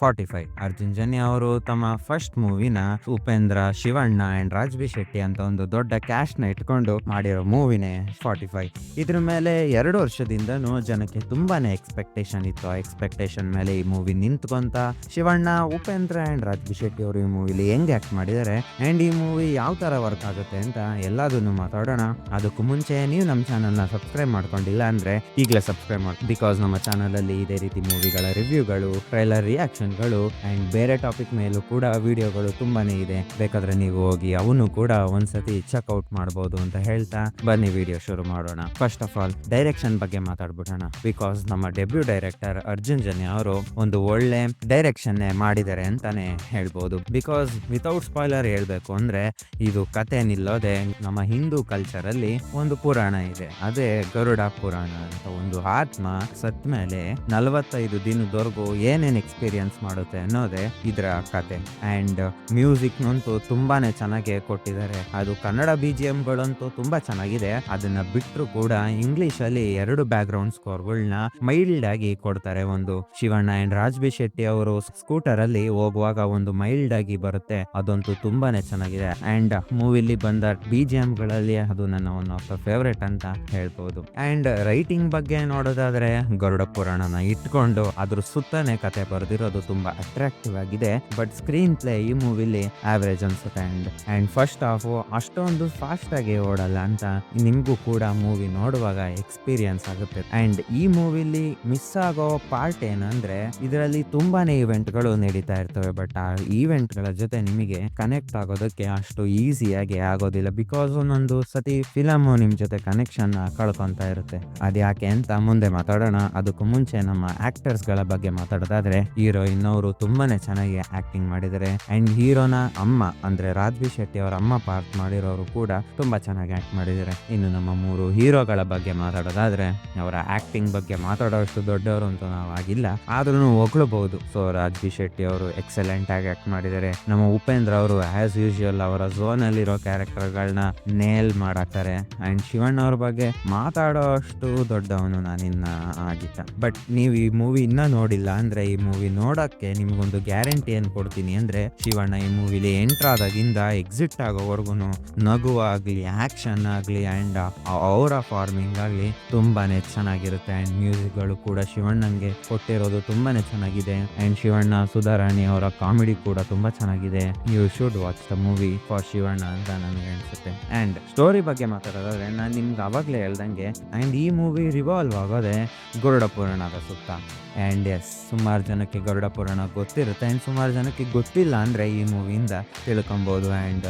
45. ಅರ್ಜುನ್ ಜನ್ಯ ಅವರು ತಮ್ಮ first ಮೂವಿನ Upendra, Shivanna and Raj B Shetty ಅಂತ ಒಂದು ದೊಡ್ಡ ಕ್ಯಾಸ್ಟ್ ನ ಇಟ್ಕೊಂಡು ಮಾಡಿರೋ ಮೂವಿನೇ 45. ಇದ್ರ ಮೇಲೆ 2 ವರ್ಷದಿಂದನೂ ಜನಕ್ಕೆ ತುಂಬಾನೇ ಎಕ್ಸ್ಪೆಕ್ಟೇಷನ್ ಇತ್ತು. ಆ ಎಕ್ಸ್ಪೆಕ್ಟೇಷನ್ ಮೇಲೆ ಈ ಮೂವಿ ನಿಂತ್ಕೊಂತ ಶಿವಣ್ಣ, ಉಪೇಂದ್ರ ಅಂಡ್ ರಾಜ್ಬಿ ಶೆಟ್ಟಿ ಅವರು ಈ ಮೂವಿಲಿ ಹೆಂಗ್ ಆಕ್ಟ್ ಮಾಡಿದ್ದಾರೆ ಅಂಡ್ ಈ ಮೂವಿ ಯಾವ ತರ ವರ್ಕ್ ಆಗುತ್ತೆ ಅಂತ ಎಲ್ಲದನ್ನು ಮಾತಾಡೋಣ. ಅದಕ್ಕೂ ಮುಂಚೆ ನೀವು ನಮ್ಮ ಚಾನಲ್ ನ ಸಬ್ಸ್ಕ್ರೈಬ್ ಮಾಡ್ಕೊಂಡಿಲ್ಲ ಅಂದ್ರೆ ಈಗಲೇ ಸಬ್ಸ್ಕ್ರೈಬ್ ಮಾಡಿ. ಬಿಕಾಸ್ ನಮ್ಮ ಚಾನಲ್ ಅಲ್ಲಿ ಇದೇ ರೀತಿ ಮೂವಿಗಳ ರಿವ್ಯೂಗಳು, ಟ್ರೈಲರ್ ರಿಯಾಕ್ಷನ್ಗಳು ಅಂಡ್ ಬೇರೆ ಟಾಪಿಕ್ ಮೇಲೂ ಕೂಡ ವಿಡಿಯೋಗಳು ತುಂಬಾನೇ ಇದೆ. ಬೇಕಾದ್ರೆ ನೀವು ಹೋಗಿ ಅವನು ಕೂಡ ಒಂದ್ಸತಿ ಚೆಕ್ಔಟ್ ಮಾಡಬಹುದು ಅಂತ ಹೇಳ್ತಾ ಬನ್ನಿ ವಿಡಿಯೋ ಶುರು ಮಾಡೋಣ. ಫಸ್ಟ್ ಆಫ್ ಆಲ್ ಡೈರೆಕ್ಷನ್ ಬಗ್ಗೆ ಮಾತಾಡ್ಬಿಡೋಣ. ಬಿಕಾಸ್ ನಮ್ಮ ಡೆಬ್ಯೂ ಡೈರೆಕ್ಟರ್ ಅರ್ಜುನ್ ಜನ್ಯ ಅವರು ಒಂದು ಒಳ್ಳೆ ಡೈರೆಕ್ಷನ್ ಮಾಡಿದ್ದಾರೆ ಅಂತಾನೆ ಹೇಳ್ಬೋದು. ಬಿಕಾಸ್ ವಿತೌಟ್ ಸ್ಪಾಯ್ಲರ್ ಹೇಳ್ಬೇಕು ಅಂದ್ರೆ ಇದು ಕತೆ ನಿಲ್ಲೋದೆ ನಮ್ಮ ಹಿಂದೂ ಕಲ್ಚರ್ ಅಲ್ಲಿ ಒಂದು ಪುರಾಣ ಇದೆ. ಅದೇ ಗರುಡ ಪುರಾಣ ಅಂತ. ಒಂದು ಆತ್ಮ ಸತ್ ಮೇಲೆ 45 ದಿನದವರೆಗೂ ಏನೇನ್ ಎಕ್ಸ್ಪೀರಿಯನ್ಸ್ ಮಾಡುತ್ತೆ ಅನ್ನೋದೇ ಇದರ ಕತೆ. ಅಂಡ್ ಮ್ಯೂಸಿಕ್ ನಂತೂ ತುಂಬಾನೇ ಚೆನ್ನಾಗಿ ಕೊಟ್ಟಿದ್ದಾರೆ. ಅದು ಕನ್ನಡ BGM ಗಳಂತೂ ತುಂಬಾ ಚೆನ್ನಾಗಿದೆ. ಅದನ್ನ ಬಿಟ್ಟರು ಕೂಡ ಇಂಗ್ಲಿಷ್ ಅಲ್ಲಿ 2 ಬ್ಯಾಕ್ ಗ್ರೌಂಡ್ ಸ್ಕೋರ್ಗಳನ್ನ ಮೈಲ್ಡ್ ಆಗಿ ಕೊಡ್ತಾರೆ. ಒಂದು ಶಿವಣ್ಣ ಅಂಡ್ ರಾಜ್ಬಿ ಶೆಟ್ಟಿ ಅವರು ಸ್ಕೂಟರ್ ಅಲ್ಲಿ ಹೋಗುವಾಗ ಒಂದು ಮೈಲ್ಡ್ ಆಗಿ ಬರುತ್ತೆ, ಅದಂತೂ ತುಂಬಾನೇ ಚೆನ್ನಾಗಿದೆ. ಅಂಡ್ ಮೂವಿಲಿ ಬಂದ BGM ಗಳಲ್ಲಿ ಅದು ನನ್ನ ಒನ್ ಆಫ್ ದ ಫೇವ್ರೇಟ್ ಅಂತ ಹೇಳ್ಬೋದು. ಅಂಡ್ ರೈಟಿಂಗ್ ಬಗ್ಗೆ ನೋಡೋದಾದ್ರೆ ಗರುಡ ಪುರಾಣನ ಇಟ್ಕೊಂಡು ಅದ್ರ ಸುತ್ತನೇ ಕತೆ ಬರೆದಿರೋದು ತುಂಬಾ ಅಟ್ರಾಕ್ಟಿವ್ ಆಗಿದೆ. ಬಟ್ ಸ್ಕ್ರೀನ್ ಪ್ಲೇ ಈ ಮೂವಿಲಿ ಆವರೇಜ್ ಅನ್ಸುತ್ತೆ. ಅಂಡ್ ಫಸ್ಟ್ ಹಾಫ್ ಅಷ್ಟೊಂದು ಫಾಸ್ಟ್ ಆಗಿ ಓಡಲ್ಲ ಅಂತ ನಿಮ್ಗೂ ಕೂಡ ಮೂವಿ ನೋಡುವಾಗ ಎಕ್ಸ್ಪೀರಿಯನ್ಸ್ ಆಗುತ್ತೆ. ಅಂಡ್ ಈ ಮೂವಿಲಿ ಮಿಸ್ ಆಗೋ ಪಾರ್ಟ್ ಏನಂದ್ರೆ ಇದರಲ್ಲಿ ತುಂಬಾನೇ ಇವೆಂಟ್ಗಳು ನಡೀತಾ ಇರ್ತವೆ. ಬಟ್ ಆ ಈವೆಂಟ್ ಗಳ ಜೊತೆ ನಿಮಗೆ ಕನೆಕ್ಟ್ ಆಗೋದಕ್ಕೆ ಅಷ್ಟು ಈಸಿಯಾಗಿ ಆಗೋದಿಲ್ಲ. ಬಿಕಾಸ್ ಒಂದೊಂದು ಸತಿ ಫಿಲಮ್ ನಿಮ್ ಜೊತೆ ಕನೆಕ್ಷನ್ ಕಳ್ಕೊಂತ ಇರುತ್ತೆ. ಅದ್ಯಾಕೆ ಅಂತ ಮುಂದೆ ಮಾತಾಡೋಣ. ಅದಕ್ಕೂ ಮುಂಚೆ ನಮ್ಮ ಆಕ್ಟರ್ಸ್ ಗಳ ಬಗ್ಗೆ ಮಾತಾಡೋದಾದ್ರೆ ಹೀರೋಯಿನ್ ಅವರು ತುಂಬಾನೇ ಚೆನ್ನಾಗಿ ಆಕ್ಟಿಂಗ್ ಮಾಡಿದ್ದಾರೆ. ಅಂಡ್ ಹೀರೋನ ಅಮ್ಮ ಅಂದ್ರೆ ರಾಜ್ಬಿ ಶೆಟ್ಟಿ ಅವರ ಅಮ್ಮ ಪಾರ್ಟ್ ಮಾಡಿರೋರು ಕೂಡ ತುಂಬಾ ಚೆನ್ನಾಗಿ ಆಕ್ಟ್ ಮಾಡಿದ್ದಾರೆ. ಇನ್ನು ನಮ್ಮ 3 ಹೀರೋಗಳ ಬಗ್ಗೆ ಮಾತಾಡೋದಾದ್ರೆ ಅವರ ಆಕ್ಟಿಂಗ್ ಬಗ್ಗೆ ಮಾತಾಡೋಷ್ಟು ದೊಡ್ಡವರು ಅಂತ ನಾವು ಆಗಿಲ್ಲ, ಆದ್ರೂ ಹೊಗಳಬಹುದು. ಸೊ ರಾಜ್ಬಿ ಶೆಟ್ಟಿ ಅವರು ಎಕ್ಸಲೆಂಟ್ ಆಗಿ ಆಕ್ಟ್ ಮಾಡಿದ್ದಾರೆ. ನಮ್ಮ ಉಪೇಂದ್ರ ಅವರು ಆಸ್ ಯೂಶುವಲ್ ಅವರ ಝೋನ್ ಅಲ್ಲಿರೋ ಕ್ಯಾರೆಕ್ಟರ್ ಗಳನ್ನ ನೇಲ್ ಮಾಡಾಕ್ತಾರೆ. ಅಂಡ್ ಶಿವಣ್ಣ ಅವ್ರ ಬಗ್ಗೆ ಮಾತಾಡೋ ಅಷ್ಟು ದೊಡ್ಡವನು ನಾನಿನ್ನ ಆಗಿತ್ತ. ಬಟ್ ನೀವು ಈ ಮೂವಿ ಇನ್ನ ನೋಡಿಲ್ಲ ಅಂದ್ರೆ ಈ ಮೂವಿ ನೋಡಕ್ಕೆ ನಿಮ್ಗೊಂದು ಗ್ಯಾರಂಟಿ ಏನ್ ಕೊಡ್ತೀನಿ ಅಂದ್ರೆ ಶಿವಣ್ಣ ಈ ಮೂವಿಲಿ ಎಂಟರ್ ಆದಾಗಿಂದ ಎಕ್ಸಿಟ್ ಆಗೋವರೆಗೂ ನಗು ಆಗ್ಲಿ, ಆಕ್ಷನ್ ಆಗ್ಲಿ ಅಂಡ್ ಅವರ ಫಾರ್ಮಿಂಗ್ ಆಗ್ಲಿ ತುಂಬಾನೇ ಚೆನ್ನಾಗಿರುತ್ತೆ. ಅಂಡ್ ಮ್ಯೂಸಿಕ್ ಗಳು ಕೂಡ ಶಿವಣ್ಣಂಗೆ ಕೊಟ್ಟಿರೋದು ತುಂಬಾನೇ ಚೆನ್ನಾಗಿದೆ. ಅಂಡ್ ಶಿವಣ್ಣ, ಸುಧಾರಾಣಿ ಅವರ ಕಾಮಿಡಿ ಕೂಡ ತುಂಬಾ ಚೆನ್ನಾಗಿದೆ. You should watch the movie for Shivanna ಅಂತ ನನಗೆ ಅನ್ಸುತ್ತೆ. ಅಂಡ್ ಸ್ಟೋರಿ ಬಗ್ಗೆ ಮಾತಾಡೋದಾದ್ರೆ ನಾನು ನಿಮ್ಗೆ ಅವಾಗಲೇ ಹೇಳ್ದಂಗೆ ಅಂಡ್ ಈ ಮೂವಿ ರಿವಾಲ್ವ್ ಆಗೋದೆ ಗರುಡ ಪುರಾಣದ ಸುತ್ತ. ಆ್ಯಂಡ್ ಎಸ್, ಸುಮಾರು ಜನಕ್ಕೆ ಗರುಡ ಪುರಾಣ ಗೊತ್ತಿರುತ್ತೆ ಆ್ಯಂಡ್ ಸುಮಾರು ಜನಕ್ಕೆ ಗೊತ್ತಿಲ್ಲ ಅಂದರೆ ಈ ಮೂವಿಯಿಂದ ತಿಳ್ಕೊಬೋದು. ಆ್ಯಂಡ್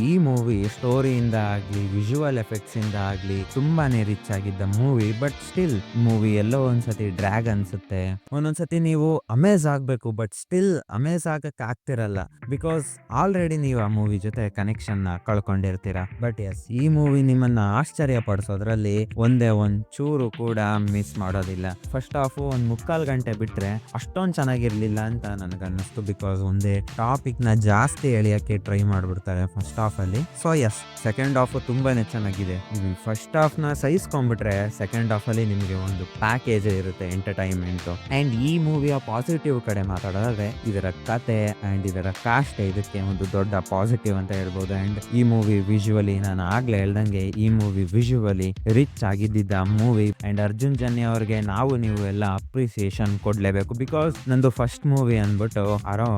ಈ ಮೂವಿ ಸ್ಟೋರಿಯಿಂದ ಆಗಲಿ, ವಿಜುವಲ್ ಎಫೆಕ್ಟ್ಸಿಂದ ಆಗಲಿ ತುಂಬಾ ರಿಚ್ ಆಗಿದ್ದ ಮೂವಿ. ಬಟ್ ಸ್ಟಿಲ್ ಮೂವಿ ಎಲ್ಲೋ ಒಂದ್ಸತಿ ಡ್ರ್ಯಾಗ್ ಅನಿಸುತ್ತೆ. ಒಂದೊಂದ್ಸತಿ ನೀವು ಅಮೇಜ್ ಆಗಬೇಕು, ಬಟ್ ಸ್ಟಿಲ್ ಅಮೇಜ್ ಆಗಕ್ಕೆ ಆಗ್ತಿರಲ್ಲ. ಬಿಕಾಸ್ ಆಲ್ರೆಡಿ ನೀವು ಆ ಮೂವಿ ಜೊತೆ ಕನೆಕ್ಷನ್ನ ಕಳ್ಕೊಂಡಿರ್ತೀರ. ಬಟ್ ಎಸ್, ಈ ಮೂವಿ ನಿಮ್ಮನ್ನ ಆಶ್ಚರ್ಯ ಪಡಿಸೋದ್ರಲ್ಲಿ ಒಂದೇ ಚೂರು ಕೂಡ ಮಿಸ್ ಮಾಡೋದಿಲ್ಲ. ಫಸ್ಟ್ ಹಾಫ್ ಒಂದು 3/4 ಗಂಟೆ ಬಿಟ್ರೆ ಅಷ್ಟೊಂದು ಚೆನ್ನಾಗಿರ್ಲಿಲ್ಲ ಅಂತ ನನಗನ್ನಿಸ್ತು. ಬಿಕಾಸ್ ಒಂದೇ ಟಾಪಿಕ್ ನ ಜಾಸ್ತಿ ಎಳಿಯಕ್ಕೆ ಟ್ರೈ ಮಾಡ್ಬಿಡ್ತಾರೆ ಫಸ್ಟ್ ಹಾಫ್ ಅಲ್ಲಿ. ಸೊ ಎಸ್, ಸೆಕೆಂಡ್ ಹಾಫ್ ತುಂಬಾನೇ ಚೆನ್ನಾಗಿದೆ. ಫಸ್ಟ್ ಹಾಫ್ ನ ಸಹಿಸ್ಕೊಂಡ್ಬಿಟ್ರೆ ಸೆಕೆಂಡ್ ಹಾಫ್ ಅಲ್ಲಿ ನಿಮಗೆ ಒಂದು ಪ್ಯಾಕೇಜ್ ಇರುತ್ತೆ ಎಂಟರ್ಟೈನ್ಮೆಂಟ್. ಅಂಡ್ ಈ ಮೂವಿಯ ಪಾಸಿಟಿವ್ ಕಡೆ ಮಾತಾಡೋದಾದ್ರೆ ಇದರ ಕತೆ ಅಂಡ್ ಇದರ ಕಾಸ್ಟ್ ಇದಕ್ಕೆ ಒಂದು ದೊಡ್ಡ ಪಾಸಿಟಿವ್ ಅಂತ ಹೇಳ್ಬೋದು. ಅಂಡ್ ಈ ಮೂವಿ ವಿಜುವಲಿ, ನಾನು ಆಗ್ಲೇ ಹೇಳ್ದಂಗೆ ಈ ಮೂವಿ ವಿಜುವಲಿ ರಿಚ್ ಆಗಿದ್ದ ಮೂವಿ. ಅಂಡ್ ಅರ್ಜುನ್ ಜನ್ಯ ಅವ್ರಿಗೆ ನೀವು ಎಲ್ಲ ಅಪ್ರಿಸಿಯೇಷನ್ ಕೊಡ್ಲೇಬೇಕು. ಬಿಕಾಸ್ ನಂದು ಫಸ್ಟ್ ಮೂವಿ ಅಂದ್ಬಿಟ್ಟು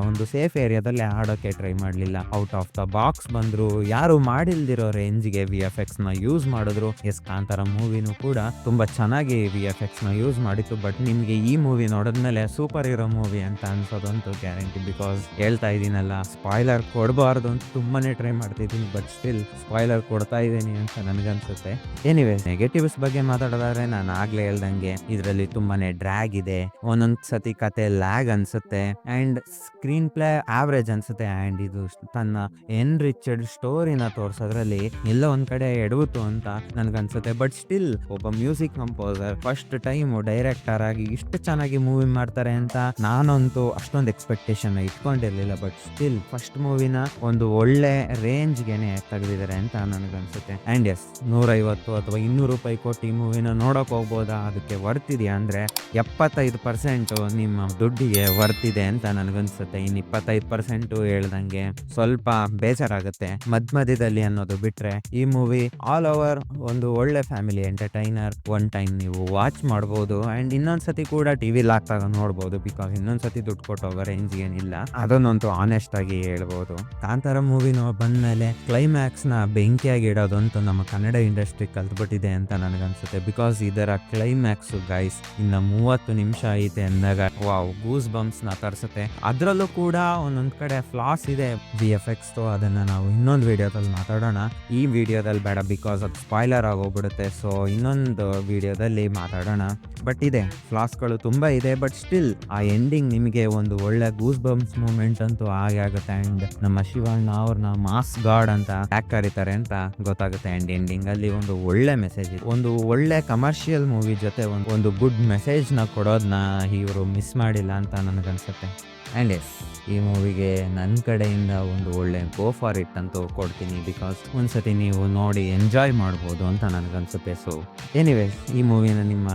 ಒಂದು ಸೇಫ್ ಏರಿಯಾದಲ್ಲಿ ಆಡೋಕೆ ಟ್ರೈ ಮಾಡ್ಲಿಲ್ಲ. ಔಟ್ ಆಫ್ ದ ಬಾಕ್ಸ್ ಬಂದ್ರು, ಯಾರು ಮಾಡಿಲ್ದಿರೋ ರೇಂಜ್ಗೆ VFX ನ ಯೂಸ್ ಮಾಡಿದ್ರು. ಎಸ್, ಕಾಂತಾರ ಮೂವಿನೂ ಕೂಡ ತುಂಬಾ ಚೆನ್ನಾಗಿ VFX ನ ಯೂಸ್ ಮಾಡಿತ್ತು. ಬಟ್ ನಿಮ್ಗೆ ಈ ಮೂವಿ ನೋಡಿದ್ಮೇಲೆ ಸೂಪರ್ ಹೀರೋ ಮೂವಿ ಅಂತ ಅನ್ಸೋದಂತೂ ಗ್ಯಾರಂಟಿ. ಬಿಕಾಸ್ ಹೇಳ್ತಾ ಇದೀನಲ್ಲ, ಸ್ಪಾಯ್ಲರ್ ಕೊಡಬಾರ್ದು ಅಂತ ತುಂಬಾನೇ ಟ್ರೈ ಮಾಡ್ತಿದ್ದೀನಿ, ಬಟ್ ಸ್ಟಿಲ್ ಸ್ಪಾಯ್ಲರ್ ಕೊಡ್ತಾ ಇದ್ದೀನಿ ಅಂತ ನನಗನ್ಸುತ್ತೆ. ಎನಿವೇಸ್, ನೆಗೆಟಿವ್ಸ್ ಬಗ್ಗೆ ಮಾತಾಡೋದಾದ್ರೆ ನಾನು ಆಗ್ಲೇ ಹೇಳ್ದಂಗೆ ಇದರಲ್ಲಿ ತುಂಬಾನೇ ಡ್ರ್ಯಾಗ್ ಇದೆ. ಒಂದೊಂದ್ ಸತಿ ಕತೆ ಲ್ಯಾಗ್ ಅನ್ಸುತ್ತೆ ಅಂಡ್ ಸ್ಕ್ರೀನ್ ಪ್ಲೇ ಆವರೇಜ್ ಅನ್ಸುತ್ತೆ. ಅಂಡ್ ಇದು ತನ್ನ ಎನ್ರಿಚೆಡ್ ಸ್ಟೋರಿನ ತೋರ್ಸೋದ್ರಲ್ಲಿ ಎಲ್ಲ ಒಂದ್ ಕಡೆ ಎಡವುತ್ತು ಅಂತ ನನ್ಗನ್ಸುತ್ತೆ. ಬಟ್ ಸ್ಟಿಲ್ ಒಬ್ಬ music composer first time director ಆಗಿ ಇಷ್ಟು ಚೆನ್ನಾಗಿ ಮೂವಿ ಮಾಡ್ತಾರೆ ಅಂತ ನಾನಂತೂ ಅಷ್ಟೊಂದು ಎಕ್ಸ್ಪೆಕ್ಟೇಷನ್ ಇಟ್ಕೊಂಡಿರ್ಲಿಲ್ಲ. ಬಟ್ ಸ್ಟಿಲ್ ಫಸ್ಟ್ ಮೂವಿನ ಒಂದು ಒಳ್ಳೆ ರೇಂಜ್ಗೆನೆ ತೆಗೆದಿದ್ದಾರೆ ಅಂತ ನನಗನ್ಸುತ್ತೆ. ಅಂಡ್ ಎಸ್, 150 ಅಥವಾ 200 ರೂಪಾಯಿ ಕೊಟ್ಟು ಈ ಮೂವಿನ ನೋಡಕ್ ಹೋಗ್ಬೋದಾ, ಅದಕ್ಕೆ ವರ್ತ್ ಇದೆಯಾ ಅಂದ್ರೆ 75% ನಿಮ್ಮ ದುಡ್ಡಿಗೆ ವರ್ತ್ ಇದೆ ಅಂತ ನನಗನ್ಸುತ್ತೆ. ಇನ್ನು 25% ಹೇಳ್ದಂಗೆ ಸ್ವಲ್ಪ ಬೇಜಾರಾಗುತ್ತೆ ಮಧ್ಯದಲ್ಲಿ ಅನ್ನೋದು ಬಿಟ್ರೆ. ಈ ಮೂವಿ ಆಲ್ ಓವರ್ ಒಂದು ಒಳ್ಳೆ ಫ್ಯಾಮಿಲಿ ಎಂಟರ್ಟೈನರ್. ಒನ್ ಟೈಮ್ ನೀವು ವಾಚ್ ಮಾಡ್ಬೋದು ಅಂಡ್ ಇನ್ನೊಂದ್ಸತಿ ಕೂಡ ಟಿವಿಲಿ ಹಾಕ್ದಾಗ ನೋಡ್ಬೋದು. ಬಿಕಾಸ್ ಇನ್ನೊಂದ್ಸತಿ ದುಡ್ಡು ಕೊಟ್ಟು ಹೋಗೋ ರೇಂಜ್ ಏನಿಲ್ಲ, ಅದನ್ನಂತೂ ಆನೆಸ್ಟ್ ಆಗಿ ಹೇಳ್ಬೋದು. ಕಾಂತಾರ ಮೂವಿನ ಬಂದ್ಮೇಲೆ ಕ್ಲೈಮ್ಯಾಕ್ಸ್ ನ ಬೆಂಕಿಯಾಗಿ ಇಡೋದಂತೂ ನಮ್ಮ ಕನ್ನಡ ಇಂಡಸ್ಟ್ರಿ ಕಲ್ತ್ಬಿಟ್ಟಿದೆ ಅಂತ ನನಗನ್ಸುತ್ತೆ. ಬಿಕಾಸ್ ಇದರ ಕ್ಲೈಮ್ಯಾಕ್ಸ್ ಗೈಸ್ ಇನ್ನ 30 ನಿಮಿಷ ಐತೆ ಅಂದಾಗ ವಾವ್, ಗೂಸ್ ಬಂಪ್ಸ್ ನ ತರಿಸುತ್ತೆ. ಅದ್ರಲ್ಲೂ ಕೂಡ ಒಂದೊಂದ್ ಕಡೆ ಫ್ಲಾಸ್ ಇದೆ VFX. ಅದನ್ನ ನಾವು ಇನ್ನೊಂದು ವಿಡಿಯೋದಲ್ಲಿ ಮಾತಾಡೋಣ. ಈ ವಿಡಿಯೋದಲ್ಲಿ ಬೇಡ, ಬಿಕಾಸ್ ಅದು ಸ್ಪಾಯ್ಲರ್ ಆಗೋಗ್ಬಿಡುತ್ತೆ. ಸೊ ಇನ್ನೊಂದು ವಿಡಿಯೋದಲ್ಲಿ ಮಾತಾಡೋಣ. ಬಟ್ ಇದೆ, ಫ್ಲಾಸ್ಗಳು ತುಂಬಾ ಇದೆ. ಬಟ್ ಸ್ಟಿಲ್ ಆ ಎಂಡಿಂಗ್ ನಿಮಗೆ ಒಂದು ಒಳ್ಳೆ ಗೂಸ್ ಬಂಪ್ಸ್ ಮೂಮೆಂಟ್ ಅಂತೂ ಹಾಗೆ ಆಗುತ್ತೆ. ಅಂಡ್ ನಮ್ಮ ಶಿವಣ್ಣ ಅವ್ರನ್ನ ಮಾಸ್ ಗಾಡ್ ಅಂತ ಯಾಕೆ ಕರೀತಾರೆ ಅಂತ ಗೊತ್ತಾಗುತ್ತೆ. ಅಂಡ್ ಎಂಡಿಂಗ್ ಅಲ್ಲಿ ಒಂದು ಒಳ್ಳೆ ಮೆಸೇಜ್ ಇದೆ. ಒಂದು ಒಳ್ಳೆ ಕಮರ್ಷಿಯಲ್ ಮೂವಿ ಜೊತೆ ಒಂದು ಗುಡ್ ಮೆಸೇಜ್ ನ ಕೊಡೋದನ್ನ ಇವರು ಮಿಸ್ ಮಾಡಿಲ್ಲ ಅಂತ ನನಗನ್ಸುತ್ತೆ. ಆ್ಯಂಡ್ ಎಸ್, ಈ ಮೂವಿಗೆ ನನ್ನ ಕಡೆಯಿಂದ ಒಂದು ಒಳ್ಳೆ ಗೋ ಫಾರ್ ಇಟ್ ಅಂತೂ ಕೊಡ್ತೀನಿ. ಬಿಕಾಸ್ ಒಂದ್ಸತಿ ನೀವು ನೋಡಿ ಎಂಜಾಯ್ ಮಾಡ್ಬೋದು ಅಂತ ನನಗನ್ಸುತ್ತೆ. ಸೊ ಎನಿವೇಸ್, ಈ ಮೂವಿನ ನಿಮ್ಮ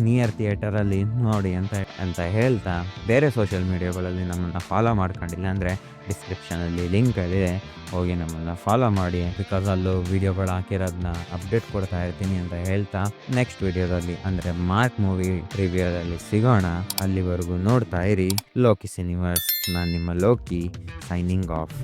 ನಿಯರ್ ಥಿಯೇಟರಲ್ಲಿ ನೋಡಿ ಅಂತ ಹೇಳ್ತಾ, ಬೇರೆ ಸೋಷಿಯಲ್ ಮೀಡಿಯಾಗಳಲ್ಲಿ ನಮ್ಮನ್ನು ಫಾಲೋ ಮಾಡ್ಕೊಂಡಿಲ್ಲ ಅಂದರೆ ಡಿಸ್ಕ್ರಿಪ್ಷನಲ್ಲಿ ಲಿಂಕ್ಗಳಿದೆ, ಹೋಗಿ ನಮ್ಮನ್ನು ಫಾಲೋ ಮಾಡಿ. ಬಿಕಾಸ್ ಅಲ್ಲೂ ವಿಡಿಯೋಗಳು ಹಾಕಿರೋದನ್ನ ಅಪ್ಡೇಟ್ ಕೊಡ್ತಾ ಇರ್ತೀನಿ ಅಂತ ಹೇಳ್ತಾ, ನೆಕ್ಸ್ಟ್ ವಿಡಿಯೋದಲ್ಲಿ ಅಂದರೆ ಮಾರ್ಕ್ ಮೂವಿ ರಿವ್ಯೂದಲ್ಲಿ ಸಿಗೋಣ. ಅಲ್ಲಿವರೆಗೂ ನೋಡ್ತಾ ಇರಿ ಲೋಕಿ ಸಿನಿಮಾಸ್. ನಾನು ನಿಮ್ಮ ಲೋಕಿ, ಸೈನಿಂಗ್ ಆಫ್.